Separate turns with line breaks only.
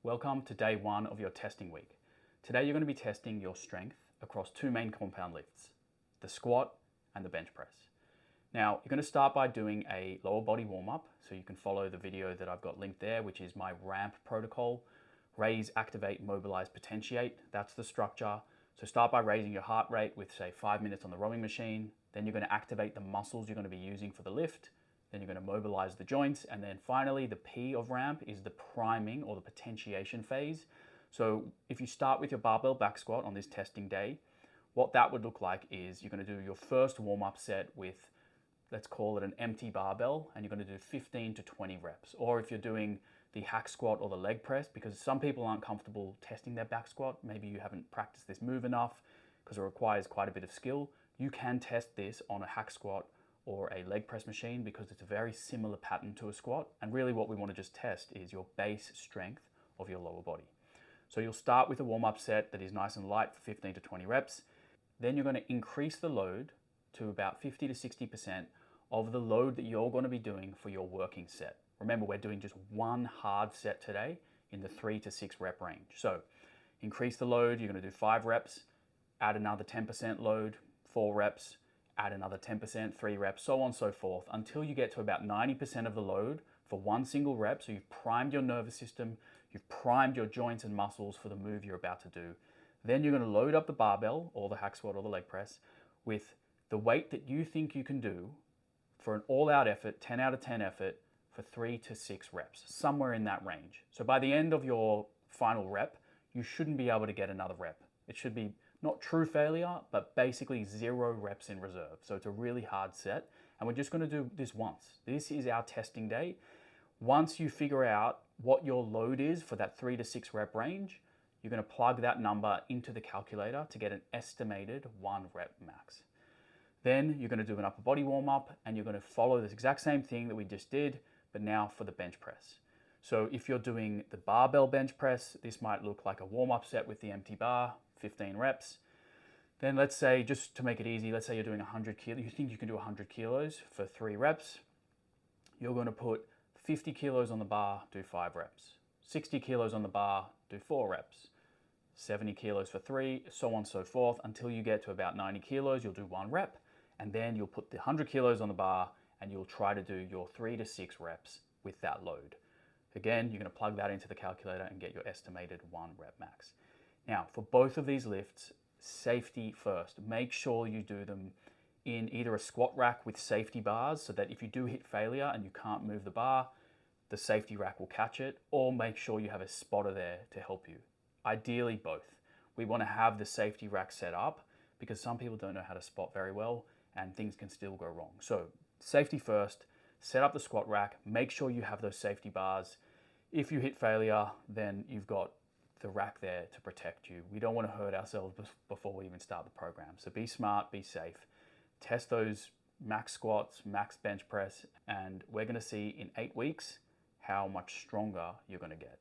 Welcome to day one of your testing week. Today you're going to be testing your strength across two main compound lifts, the squat and the bench press. Now you're going to start by doing a lower body warm-up, so you can follow the video that I've got linked there, which is my ramp protocol. Raise, activate, mobilize, potentiate. That's the structure. So start by raising your heart rate with say 5 minutes on the rowing machine. Then you're going to activate the muscles you're going to be using for the lift. Then you're going to mobilize the joints, and then finally the P of ramp is the priming or the potentiation phase. So if you start with your barbell back squat on this testing day, what that would look like is you're going to do your first warm-up set with, let's call it an empty barbell, and you're going to do 15 to 20 reps. Or if you're doing the hack squat or the leg press, because some people aren't comfortable testing their back squat, maybe you haven't practiced this move enough because it requires quite a bit of skill, you can test this on a hack squat or a leg press machine because it's a very similar pattern to a squat. And really what we want to just test is your base strength of your lower body. So you'll start with a warm-up set that is nice and light for 15 to 20 reps. Then you're going to increase the load to about 50 to 60% of the load that you're going to be doing for your working set. Remember, we're doing just one hard set today in the 3 to 6 rep range. So increase the load, you're going to do 5 reps, add another 10% load, 4 reps, add another 10%, 3 reps, so on and so forth, until you get to about 90% of the load for one single rep. So you've primed your nervous system, you've primed your joints and muscles for the move you're about to do. Then you're going to load up the barbell or the hack squat or the leg press with the weight that you think you can do for an all-out effort, 10 out of 10 effort for 3 to 6 reps, somewhere in that range. So by the end of your final rep, you shouldn't be able to get another rep. It should be not true failure, but basically 0 reps in reserve. So it's a really hard set, and we're just going to do this once. This is our testing day. Once you figure out what your load is for that 3 to 6 rep range, you're going to plug that number into the calculator to get an estimated 1 rep max. Then you're going to do an upper body warm up, and you're going to follow this exact same thing that we just did, but now for the bench press. So if you're doing the barbell bench press, this might look like a warm up set with the empty bar, 15 reps. Then let's say, just to make it easy, let's say you're doing 100 kilos, you think you can do 100 kilos for 3 reps. You're going to put 50 kilos on the bar, do 5 reps. 60 kilos on the bar, do 4 reps. 70 kilos for 3, so on and so forth, until you get to about 90 kilos, you'll do 1 rep. And then you'll put the 100 kilos on the bar and you'll try to do your 3 to 6 reps with that load. Again, you're going to plug that into the calculator and get your estimated 1 rep max. Now, for both of these lifts, safety first. Make sure you do them in either a squat rack with safety bars so that if you do hit failure and you can't move the bar, the safety rack will catch it, or make sure you have a spotter there to help you. Ideally both. We want to have the safety rack set up because some people don't know how to spot very well and things can still go wrong. So safety first, set up the squat rack, make sure you have those safety bars. If you hit failure, then you've got the rack there to protect you. We don't want to hurt ourselves before we even start the program. So be smart, be safe. Test those max squats, max bench press, and we're going to see in 8 weeks how much stronger you're going to get.